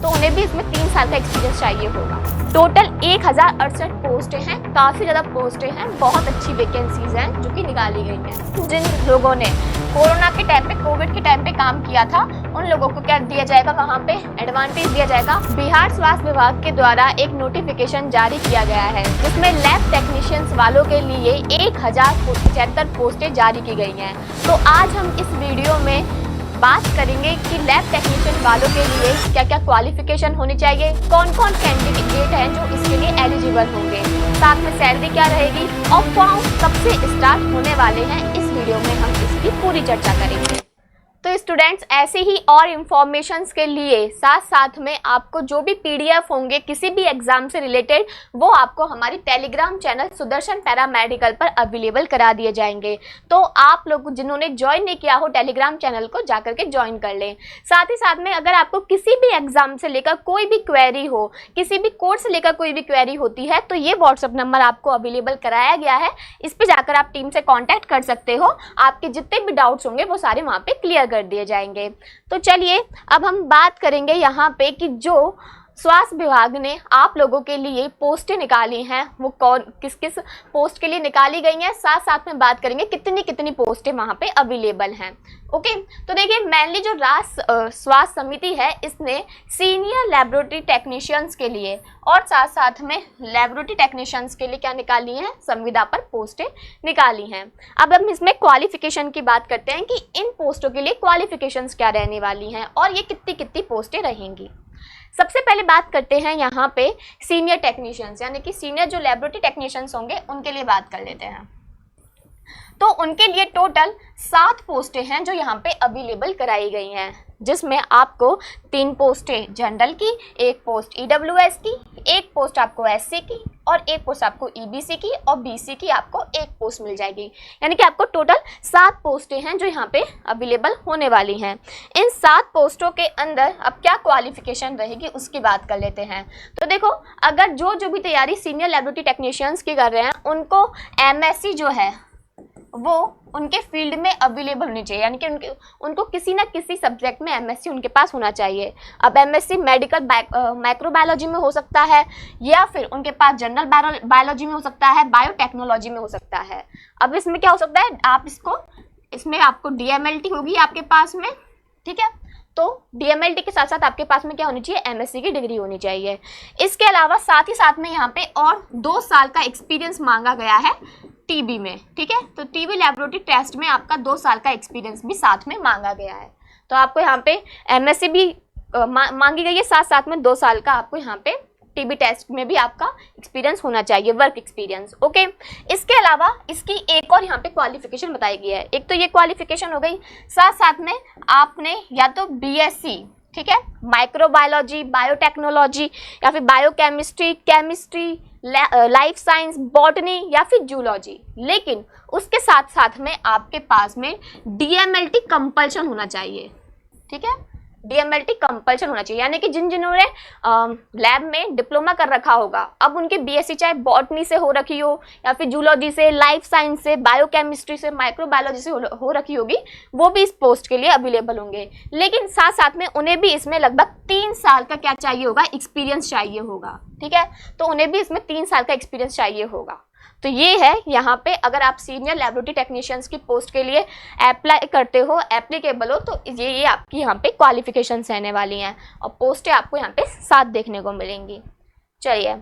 तो उन्हें भी इसमें 3 साल का एक्सपीरियंस चाहिए होगा। टोटल 1068 पोस्टें हैं, काफ़ी ज़्यादा पोस्टें हैं, बहुत अच्छी वैकेंसीज हैं जो कि निकाली गई हैं। जिन लोगों ने कोरोना के टाइम पे, कोविड के टाइम पे काम किया था, उन लोगों को क्या दिया जाएगा, वहाँ पे एडवांटेज दिया जाएगा। बिहार स्वास्थ्य विभाग के द्वारा एक नोटिफिकेशन जारी किया गया है जिसमें लैब टेक्नीशियंस वालों के लिए 1075 पोस्टें जारी की गई हैं। तो आज हम इस वीडियो में बात करेंगे कि लैब टेक्नीशियन वालों के लिए क्या क्या क्वालिफिकेशन होनी चाहिए, कौन कौन कैंडिडेट हैं जो इसके लिए एलिजिबल होंगे, साथ में सैलरी क्या रहेगी और फॉर्म कब से स्टार्ट होने वाले हैं। इस वीडियो में हम इसकी पूरी चर्चा करेंगे। तो स्टूडेंट्स, ऐसे ही और इन्फॉर्मेशंस के लिए साथ साथ में आपको जो भी पीडीएफ होंगे किसी भी एग्जाम से रिलेटेड, वो आपको हमारी टेलीग्राम चैनल सुदर्शन पैरामेडिकल पर अवेलेबल करा दिए जाएंगे। तो आप लोग जिन्होंने ज्वाइन नहीं किया हो टेलीग्राम चैनल को जाकर के ज्वाइन कर लें। साथ ही साथ में अगर आपको किसी भी एग्जाम से लेकर कोई भी क्वेरी हो, किसी भी कोर्स से लेकर कोई भी क्वेरी होती है, तो ये व्हाट्सएप नंबर आपको अवेलेबल कराया गया है। इस पर जाकर आप टीम से कॉन्टैक्ट कर सकते हो। आपके जितने भी डाउट्स होंगे वो सारे वहाँ पे क्लियर कर दिए जाएंगे। तो चलिए अब हम बात करेंगे यहाँ पे कि जो स्वास्थ्य विभाग ने आप लोगों के लिए पोस्टें निकाली हैं वो कौन किस किस पोस्ट के लिए निकाली गई हैं, साथ साथ में बात करेंगे कितनी कितनी पोस्टें वहाँ पे अवेलेबल हैं। ओके, तो देखिए मेनली जो राष्ट्रीय स्वास्थ्य समिति है इसने सीनियर लेबोरेटरी टेक्नीशियंस के लिए और साथ साथ में लेबोरेटरी टेक्नीशियंस के लिए क्या निकाली हैं, संविदा पर पोस्टें निकाली हैं। अब हम इसमें क्वालिफिकेशन की बात करते हैं कि इन पोस्टों के लिए क्वालिफिकेशंस क्या रहने वाली हैं और ये कितनी कितनी पोस्टें रहेंगी। सबसे पहले बात करते हैं यहाँ पे सीनियर टेक्नीशियंस, यानी कि सीनियर जो लेबोरेटरी टेक्नीशियंस होंगे उनके लिए बात कर लेते हैं। तो उनके लिए टोटल 7 पोस्टें हैं जो यहाँ पे अवेलेबल कराई गई हैं, जिसमें आपको 3 पोस्टें जनरल की, 1 पोस्ट ईडब्ल्यूएस की, 1 पोस्ट आपको एससी की और 1 पोस्ट आपको ईबीसी की और बीसी की आपको 1 पोस्ट मिल जाएगी। यानी कि आपको टोटल 7 पोस्टें हैं जो यहाँ पे अवेलेबल होने वाली हैं। इन 7 पोस्टों के अंदर अब क्या क्वालिफिकेशन रहेगी उसकी बात कर लेते हैं। तो देखो, अगर जो भी तैयारी सीनियर लेबोरेटरी टेक्नीशियंस की कर रहे हैं उनको एमएससी जो है वो उनके फील्ड में अवेलेबल होनी चाहिए, यानी कि उनको किसी ना किसी सब्जेक्ट में एमएससी उनके पास होना चाहिए। अब एमएससी मेडिकल माइक्रोबायोलॉजी में हो सकता है या फिर उनके पास जनरल बायोलॉजी में हो सकता है, बायोटेक्नोलॉजी में हो सकता है। अब इसमें क्या हो सकता है, आप इसमें आपको डीएमएलटी होगी आपके पास में, ठीक है। तो डीएमएलटी के साथ साथ आपके पास में क्या होनी चाहिए, एमएससी की डिग्री होनी चाहिए। इसके अलावा साथ ही साथ में यहाँ पे और 2 साल का एक्सपीरियंस मांगा गया है टीबी में, ठीक है। तो टीबी लेबोरेटरी टेस्ट में आपका 2 साल का एक्सपीरियंस भी साथ में मांगा गया है। तो आपको यहाँ पे एमएससी भी मांगी गई है, साथ साथ में 2 साल का आपको यहाँ पे टीबी टेस्ट में भी आपका एक्सपीरियंस होना चाहिए, वर्क एक्सपीरियंस। ओके, इसके अलावा इसकी एक और यहाँ पे क्वालिफिकेशन बताई गई है। एक तो ये क्वालिफिकेशन हो गई, साथ साथ में आपने या तो बीएससी, ठीक है, माइक्रोबायोलॉजी, बायोटेक्नोलॉजी या फिर biochemistry, chemistry, life science, botany या फिर जूलॉजी, लेकिन उसके साथ साथ में आपके पास में डीएमएलटी कंपल्शन होना चाहिए, ठीक है। डीएमएलटी कंपल्शन होना चाहिए, यानी कि जिन्होंने लैब में डिप्लोमा कर रखा होगा, अब उनके बीएससी चाहे बॉटनी से हो रखी हो या फिर जूलॉजी से, लाइफ साइंस से, बायोकेमिस्ट्री से, माइक्रोबायोलॉजी से हो रखी होगी, वो भी इस पोस्ट के लिए अवेलेबल होंगे। लेकिन साथ साथ में उन्हें भी इसमें लगभग 3 साल का क्या चाहिए होगा, एक्सपीरियंस चाहिए होगा, ठीक है। तो उन्हें भी इसमें 3 साल का एक्सपीरियंस चाहिए होगा। तो ये है यहाँ पे, अगर आप सीनियर लेबोरेटरी टेक्नीशियंस की पोस्ट के लिए अप्लाई करते हो, एप्लीकेबल हो, तो ये आपकी यहाँ पे क्वालिफिकेशंस रहने वाली हैं और पोस्टें आपको यहाँ पे 7 देखने को मिलेंगी। चलिए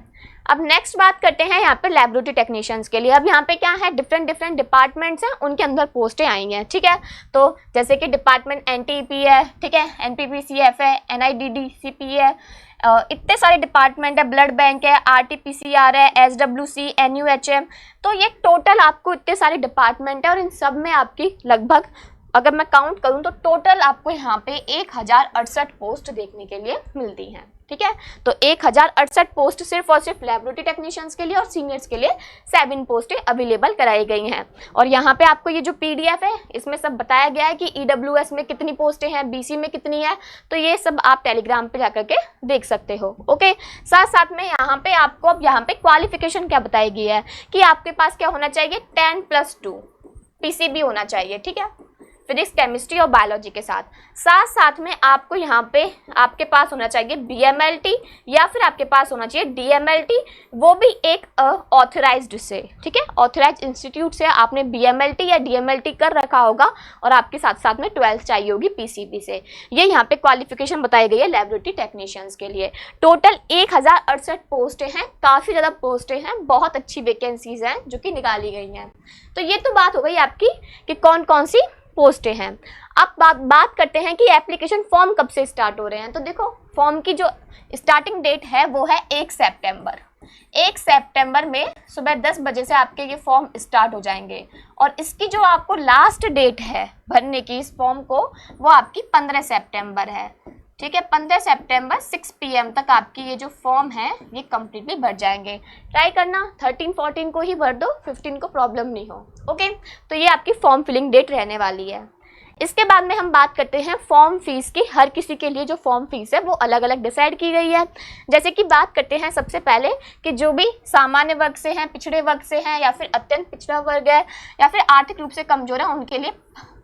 अब नेक्स्ट बात करते हैं यहाँ पे लेबोरेटरी टेक्नीशियंस के लिए। अब यहाँ पे क्या है, डिफरेंट डिपार्टमेंट्स हैं, उनके अंदर पोस्टें आई हैं, ठीक है। तो जैसे कि डिपार्टमेंट एनटीपी है, ठीक है, एनपीपीसीएफ है, एनआईडीडीसीपी है, इतने सारे डिपार्टमेंट है, ब्लड बैंक है, आरटीपीसीआर है, एसडब्ल्यूसी, एनयूएचएम। तो ये टोटल आपको इतने सारे डिपार्टमेंट है और इन सब में आपकी लगभग, अगर मैं काउंट करूं तो टोटल आपको यहाँ पे 1068 पोस्ट देखने के लिए मिलती हैं, ठीक है। तो 1068 पोस्ट सिर्फ और सिर्फ लेबोरेटरी टेक्नीशियंस के लिए और सीनियर्स के लिए 7 पोस्टें अवेलेबल कराई गई हैं। और यहाँ पे आपको ये जो पीडीएफ है इसमें सब बताया गया है कि ईडब्ल्यूएस में कितनी पोस्टें हैं, बीसी में कितनी है, तो ये सब आप टेलीग्राम पे जाकर के देख सकते हो। ओके, साथ साथ में यहाँ पे आपको अब यहाँ पे क्वालिफिकेशन क्या बताई गई है कि आपके पास क्या होना चाहिए, 10+2 पीसीबी होना चाहिए, ठीक है। फिजिक्स, केमिस्ट्री और बायोलॉजी के साथ। साथ साथ में आपको यहाँ पे आपके पास होना चाहिए BMLT या फिर आपके पास होना चाहिए DMLT, वो भी एक ऑथराइज्ड से, ठीक है, ऑथराइज्ड इंस्टीट्यूट से आपने BMLT या DMLT कर रखा होगा और आपके साथ साथ में 12th चाहिए होगी PCB से। ये यहाँ पे क्वालिफिकेशन बताई गई है लेबोरेटरी टेक्नीशियंस के लिए। टोटल 1068 पोस्टें हैं, काफ़ी ज़्यादा पोस्टें हैं, बहुत अच्छी वैकेंसीज हैं जो कि निकाली गई हैं। तो ये तो बात हो गई आपकी कि कौन कौन सी पोस्टें हैं। अब बात करते हैं कि एप्लीकेशन फॉर्म कब से स्टार्ट हो रहे हैं। तो देखो, फॉर्म की जो स्टार्टिंग डेट है वो है 1 सितंबर। 1 सितंबर में सुबह 10 बजे से आपके ये फॉर्म स्टार्ट हो जाएंगे और इसकी जो आपको लास्ट डेट है भरने की इस फॉर्म को, वो आपकी 15 सितंबर है, ठीक है। 15 सितंबर 6 PM तक आपकी ये जो फॉर्म है ये कम्प्लीटली भर जाएंगे। ट्राई करना 13-14 को ही भर दो, 15 को प्रॉब्लम नहीं हो, ओके। तो ये आपकी फॉर्म फिलिंग डेट रहने वाली है। इसके बाद में हम बात करते हैं फॉर्म फीस की। हर किसी के लिए जो फॉर्म फीस है वो अलग अलग डिसाइड की गई है। जैसे कि बात करते हैं सबसे पहले कि जो भी सामान्य वर्ग से हैं, पिछड़े वर्ग से हैं या फिर अत्यंत पिछड़ा वर्ग है या फिर आर्थिक रूप से कमजोर है, उनके लिए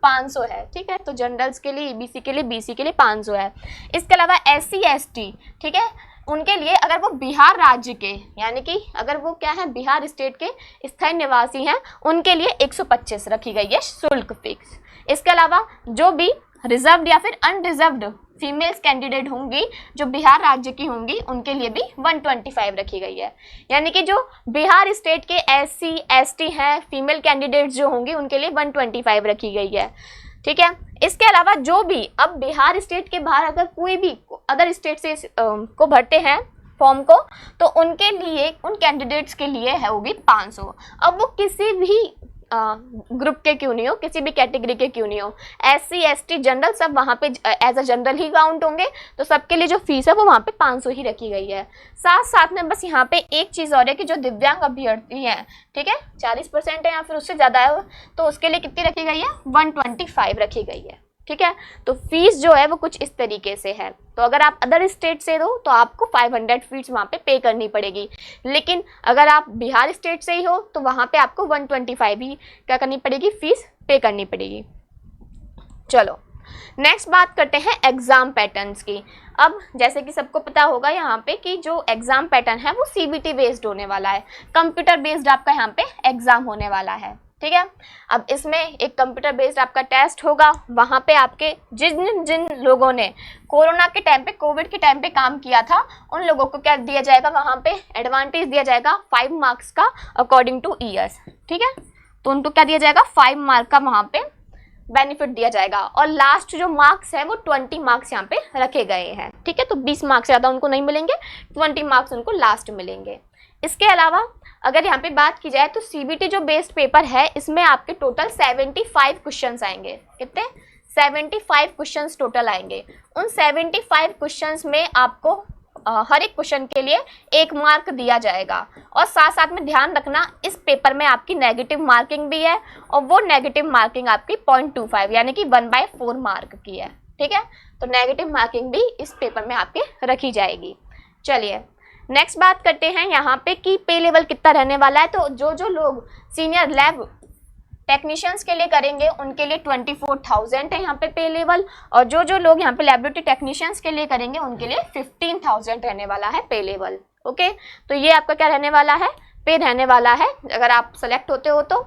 500 है, ठीक है। तो जनरल्स के लिए, EBC के लिए, BC के लिए 500 है। इसके अलावा SC ST, ठीक है, उनके लिए अगर वो बिहार राज्य के, यानी कि अगर वो क्या है, बिहार स्टेट के स्थायी निवासी हैं, उनके लिए 125 रखी गई है शुल्क फिक्स। इसके अलावा जो भी रिजर्व्ड या फिर अनरिजर्व्ड फीमेल्स कैंडिडेट होंगी जो बिहार राज्य की होंगी, उनके लिए भी 125 रखी गई है। यानी कि जो बिहार स्टेट के SC ST हैं, फीमेल कैंडिडेट्स जो होंगी, उनके लिए 125 रखी गई है, ठीक है। इसके अलावा जो भी अब बिहार स्टेट के बाहर अगर कोई भी अदर स्टेट से को भरते हैं फॉर्म को, तो उनके लिए, उन कैंडिडेट्स के लिए है होगी 500। अब वो किसी भी ग्रुप के क्यों नहीं हो, किसी भी कैटेगरी के क्यों नहीं हो, SC ST जनरल सब वहाँ पे एज अ जनरल ही काउंट होंगे, तो सबके लिए जो फीस है वो वहाँ पे 500 ही रखी गई है। साथ साथ में बस यहाँ पे एक चीज़ और है कि जो दिव्यांग अभ्यर्थी हैं, ठीक है, 40% है या फिर उससे ज़्यादा है, तो उसके लिए कितनी रखी गई है, 125 रखी गई है, ठीक है। तो फीस जो है वो कुछ इस तरीके से है। तो अगर आप अदर स्टेट से हो तो आपको 500 फीस वहाँ पे करनी पड़ेगी, लेकिन अगर आप बिहार स्टेट से ही हो तो वहाँ पे आपको 125 ही क्या करनी पड़ेगी, फीस पे करनी पड़ेगी। चलो नेक्स्ट बात करते हैं एग्ज़ाम पैटर्न्स की। अब जैसे कि सबको पता होगा यहाँ पे कि जो एग्ज़ाम पैटर्न है वो CBT बेस्ड होने वाला है, कंप्यूटर बेस्ड आपका यहाँ पे एग्ज़ाम होने वाला है, ठीक है। अब इसमें एक कंप्यूटर बेस्ड आपका टेस्ट होगा, वहाँ पे आपके जिन जिन लोगों ने कोरोना के टाइम पे, कोविड के टाइम पे काम किया था, उन लोगों को क्या दिया जाएगा, वहाँ पे एडवांटेज दिया जाएगा 5 मार्क्स का अकॉर्डिंग टू ईयर्स, ठीक है। तो उनको क्या दिया जाएगा, 5 मार्क का वहाँ पे बेनिफिट दिया जाएगा और लास्ट जो मार्क्स है वो 20 मार्क्स यहाँ पे रखे गए हैं, ठीक है। तो 20 मार्क्स ज़्यादा उनको नहीं मिलेंगे, 20 मार्क्स उनको लास्ट मिलेंगे। इसके अलावा अगर यहाँ पे बात की जाए तो CBT जो बेस्ड पेपर है, इसमें आपके टोटल 75 क्वेश्चंस आएंगे। कितने, 75 क्वेश्चंस टोटल आएंगे। उन 75 क्वेश्चंस में आपको हर एक क्वेश्चन के लिए 1 मार्क दिया जाएगा और साथ साथ में ध्यान रखना इस पेपर में आपकी नेगेटिव मार्किंग भी है और वो नेगेटिव मार्किंग आपकी 0.25 यानी कि 1/4 मार्क की है, ठीक है। तो नेगेटिव मार्किंग भी इस पेपर में आपके रखी जाएगी। चलिए नेक्स्ट बात करते हैं यहाँ पे कि पे लेवल कितना रहने वाला है। तो जो लोग सीनियर लैब टेक्नीशियंस के लिए करेंगे उनके लिए 24,000 है यहाँ पे लेवल, और जो लोग यहाँ पे लैबोरेटरी टेक्नीशियंस के लिए करेंगे उनके लिए 15,000 रहने वाला है पे लेवल, ओके। तो ये आपका क्या रहने वाला है, पे रहने वाला है अगर आप सेलेक्ट होते हो तो।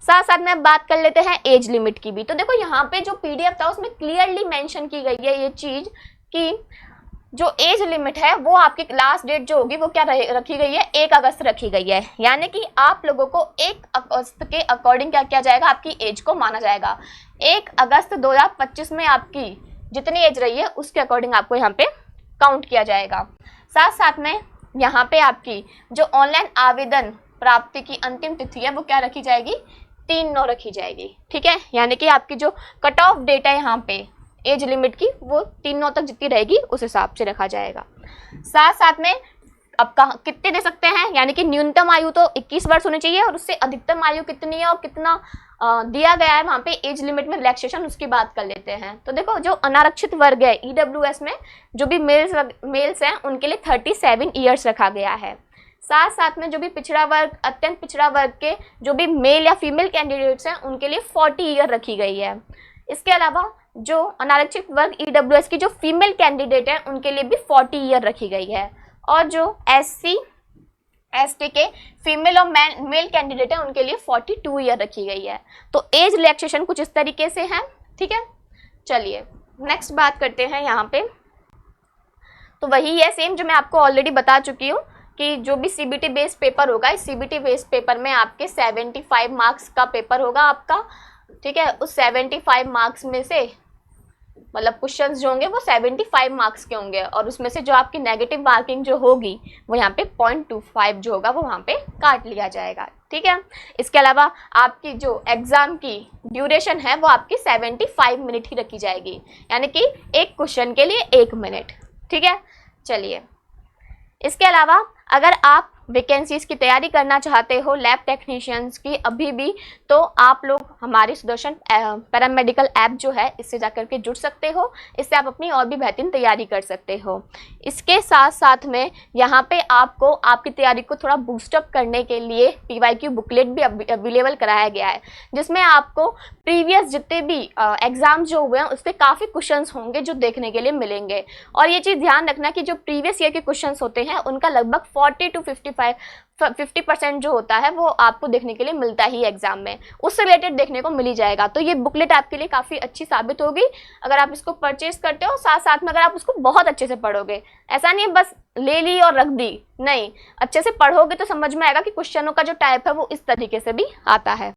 साथ साथ में अब बात कर लेते हैं एज लिमिट की भी। तो देखो यहाँ पे जो PDF था उसमें क्लियरली मेंशन की गई है ये चीज़ कि जो एज लिमिट है वो आपकी लास्ट डेट जो होगी वो क्या रखी गई है, 1 अगस्त रखी गई है। यानी कि आप लोगों को 1 अगस्त के अकॉर्डिंग क्या किया जाएगा, आपकी एज को माना जाएगा। 1 अगस्त 2025 में आपकी जितनी एज रही है उसके अकॉर्डिंग आपको यहाँ पे काउंट किया जाएगा। साथ साथ में यहाँ पे आपकी जो ऑनलाइन आवेदन प्राप्ति की अंतिम तिथि है वो क्या रखी जाएगी, 3/9 रखी जाएगी, ठीक है। यानी कि आपकी जो कट ऑफ डेट है यहाँ पे एज लिमिट की वो 3/9 तक जितनी रहेगी उस हिसाब से रखा जाएगा। साथ साथ में अब कितने दे सकते हैं, यानी कि न्यूनतम आयु तो 21 वर्ष होनी चाहिए और उससे अधिकतम आयु कितनी है और कितना दिया गया है वहाँ पे एज लिमिट में रिलैक्सेशन, उसकी बात कर लेते हैं। तो देखो जो अनारक्षित वर्ग है EWS में जो भी मेल्स हैं उनके लिए 37 ईयर्स रखा गया है। साथ साथ में जो भी पिछड़ा वर्ग, अत्यंत पिछड़ा वर्ग के जो भी मेल या फीमेल कैंडिडेट्स हैं उनके लिए 40 ईयर रखी गई है। इसके अलावा जो अनारक्षित वर्ग ईडब्ल्यूएस की जो फीमेल कैंडिडेट है उनके लिए भी 40 ईयर रखी गई है, और जो एससी एसटी के फीमेल और मेल कैंडिडेट है उनके लिए 42 ईयर रखी गई है। तो एज रिलैक्सेशन कुछ इस तरीके से है, ठीक है। चलिए नेक्स्ट बात करते हैं यहाँ पे। तो वही है सेम जो मैं आपको ऑलरेडी बता चुकी हूँ कि जो भी सीबीटी बेस्ड पेपर होगा, इस सीबीटी बेस्ड पेपर में आपके 75 मार्क्स का पेपर होगा आपका, ठीक है। उस 75 मार्क्स में से मतलब क्वेश्चंस जो होंगे वो 75 मार्क्स के होंगे, और उसमें से जो आपकी नेगेटिव मार्किंग जो होगी वो यहाँ पे 0.25 जो होगा वो वहाँ पे काट लिया जाएगा, ठीक है। इसके अलावा आपकी जो एग्ज़ाम की ड्यूरेशन है वो आपकी 75 मिनट ही रखी जाएगी, यानी कि एक क्वेश्चन के लिए 1 मिनट, ठीक है। चलिए इसके अलावा अगर आप वैकेंसीज की तैयारी करना चाहते हो लैब टेक्नीशियंस की अभी भी, तो आप लोग हमारी सुदर्शन पैरामेडिकल ऐप जो है इससे जाकर के जुड़ सकते हो, इससे आप अपनी और भी बेहतरीन तैयारी कर सकते हो। इसके साथ साथ में यहाँ पे आपको आपकी तैयारी को थोड़ा बूस्टअप करने के लिए PYQ बुकलेट भी अवेलेबल कराया गया है, जिसमें आपको प्रीवियस जितने भी एग्ज़ाम जो हुए हैं उससे काफ़ी क्वेश्चंस होंगे जो देखने के लिए मिलेंगे। और ये चीज़ ध्यान रखना कि जो प्रीवियस ईयर के क्वेश्चंस होते हैं उनका लगभग 40 to 50% जो होता है वो आपको देखने के लिए मिलता ही एग्जाम में, उससे रिलेटेड देखने को मिल ही जाएगा। तो ये बुकलेट आपके लिए काफ़ी अच्छी साबित होगी अगर आप इसको परचेज करते हो, साथ साथ में अगर आप उसको बहुत अच्छे से पढ़ोगे। ऐसा नहीं है बस ले ली और रख दी, नहीं, अच्छे से पढ़ोगे तो समझ में आएगा कि क्वेश्चनों का जो टाइप है वो इस तरीके से भी आता है।